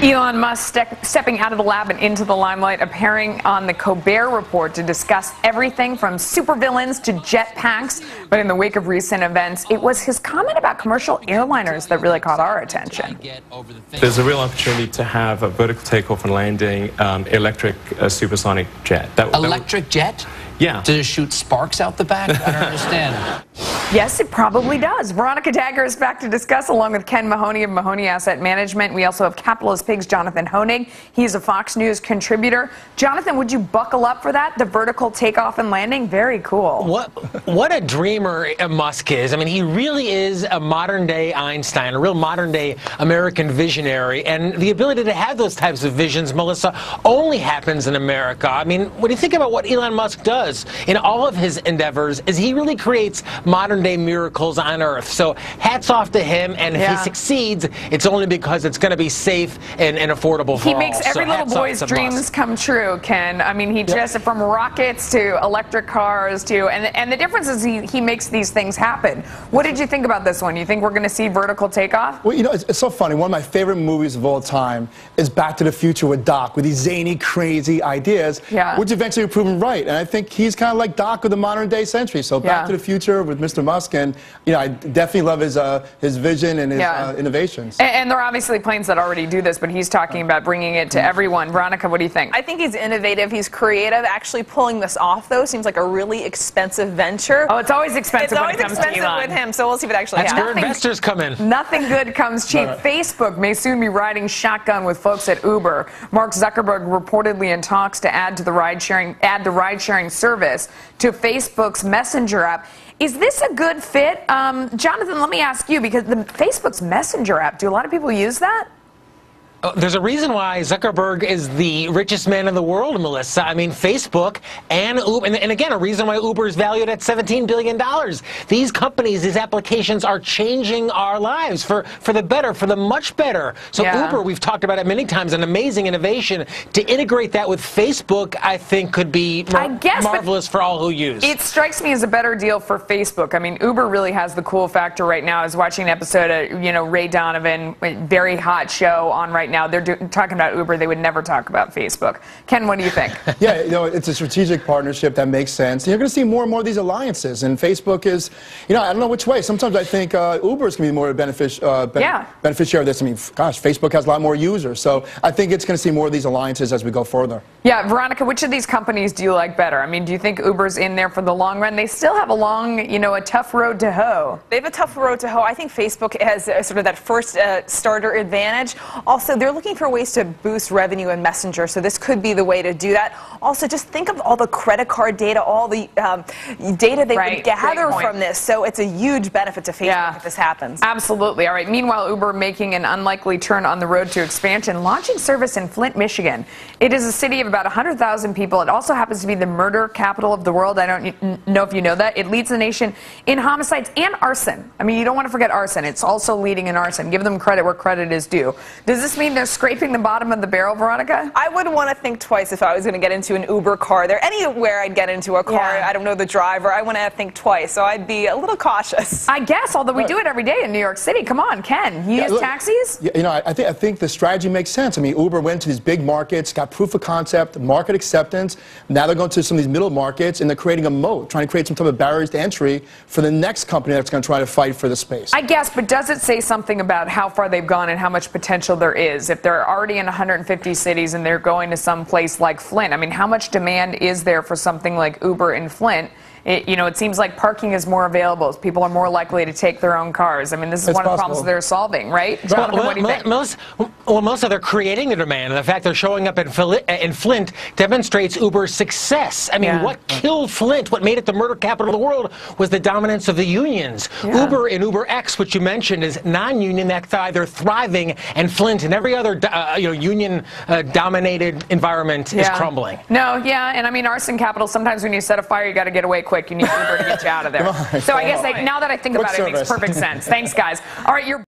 Elon Musk stepping out of the lab and into the limelight, appearing on the Colbert Report to discuss everything from supervillains to jetpacks. But in the wake of recent events, it was his comment about commercial airliners that really caught our attention. There's a real opportunity to have a vertical takeoff and landing electric supersonic jet. Electric jet? Yeah. Does it shoot sparks out the back? I don't understand. Yes, it probably does. Veronica Dagger is back to discuss, along with Ken Mahoney of Mahoney Asset Management. We also have Capitalist Pig's Jonathan Honig. He's a Fox News contributor. Jonathan, would you buckle up for that? The vertical takeoff and landing? Very cool. What a dreamer Musk is. I mean, he really is a modern-day Einstein, a real modern-day American visionary. And the ability to have those types of visions, Melissa, only happens in America. I mean, when you think about what Elon Musk does in all of his endeavors, is he really creates modern-day miracles on Earth. So hats off to him, and if he succeeds, it's only because it's going to be safe and affordable for all. He makes every little boy's dreams come true, Ken. I mean, he just, from rockets to electric cars to, and the difference is he makes these things happen. What did you think about this one? You think we're going to see vertical takeoff? Well, you know, it's so funny. One of my favorite movies of all time is Back to the Future with Doc, with these zany, crazy ideas, which eventually were proven right. And I think he's kind of like Doc of the modern day century. So Back to the Future with Mr. Musk, and you know, I definitely love his vision and his innovations. And there are obviously planes that already do this, but he's talking about bringing it to everyone. Veronica, what do you think? I think he's innovative. He's creative. Actually pulling this off, though, seems like a really expensive venture. Oh, it's always expensive when it comes to Elon. With him, so we'll see if it actually happens. That's where investors come in. Nothing good comes cheap. Facebook may soon be riding shotgun with folks at Uber. Mark Zuckerberg reportedly in talks to add the ride-sharing service to Facebook's Messenger app. Is this a good fit? Jonathan, let me ask you, because Facebook's Messenger app, do a lot of people use that? There's a reason why Zuckerberg is the richest man in the world, Melissa. I mean, Facebook and Uber, and again, a reason why Uber is valued at $17 billion. These companies, these applications are changing our lives for the better, for the much better. So Uber, we've talked about it many times, an amazing innovation. To integrate that with Facebook, I think could be marvelous for all who use. It strikes me as a better deal for Facebook. I mean, Uber really has the cool factor right now. I was watching an episode of, Ray Donovan, a very hot show on right now. They're talking about Uber. They would never talk about Facebook. Ken, what do you think? Yeah, it's a strategic partnership that makes sense. You're going to see more and more of these alliances, and Facebook is, I don't know which way. Sometimes I think Uber is going to be more a beneficiary of this. I mean, gosh, Facebook has a lot more users, so I think it's going to see more of these alliances as we go further. Yeah, Veronica, which of these companies do you like better? I mean, do you think Uber's in there for the long run? They still have a long, a tough road to hoe. They have a tough road to hoe. I think Facebook has sort of that first starter advantage. Also, they're looking for ways to boost revenue in Messenger, so this could be the way to do that. Also, just think of all the credit card data, all the data they would gather from this. So it's a huge benefit to Facebook if this happens. Absolutely. All right. Meanwhile, Uber making an unlikely turn on the road to expansion, launching service in Flint, Michigan. It is a city of about 100,000 people. It also happens to be the murder capital of the world. I don't know if you know that. It leads the nation in homicides and arson. I mean, you don't want to forget arson. It's also leading in arson. Give them credit where credit is due. Does this mean they're scraping the bottom of the barrel, Veronica? I would want to think twice if I was going to get into an Uber car. There, anywhere I'd get into a car, I don't know the driver. I want to think twice, so I'd be a little cautious. I guess, although we do it every day in New York City. Come on, Ken. You use taxis? I think the strategy makes sense. I mean, Uber went to these big markets, got proof of concept, market acceptance. Now they're going to some of these middle markets, and they're creating a moat, trying to create some type of barriers to entry for the next company that's going to try to fight for the space. I guess, but does it say something about how far they've gone and how much potential there is? If they're already in 150 cities and they're going to some place like Flint, I mean, how much demand is there for something like Uber in Flint? It seems like parking is more available. People are more likely to take their own cars. I mean, this is one of the problems they're solving, right? What do you think? Melissa, they're creating the demand, and the fact they're showing up in Flint demonstrates Uber's success. I mean, what killed Flint, what made it the murder capital of the world, was the dominance of the unions. Uber and UberX, which you mentioned, is non-union. That's either thriving, and Flint and every other union-dominated environment is crumbling. No, and I mean, arson capital, sometimes when you set a fire, you got to get away quick. You need Uber to get you out of there. So I guess now that I think about it, it makes perfect sense. Thanks, guys. All right,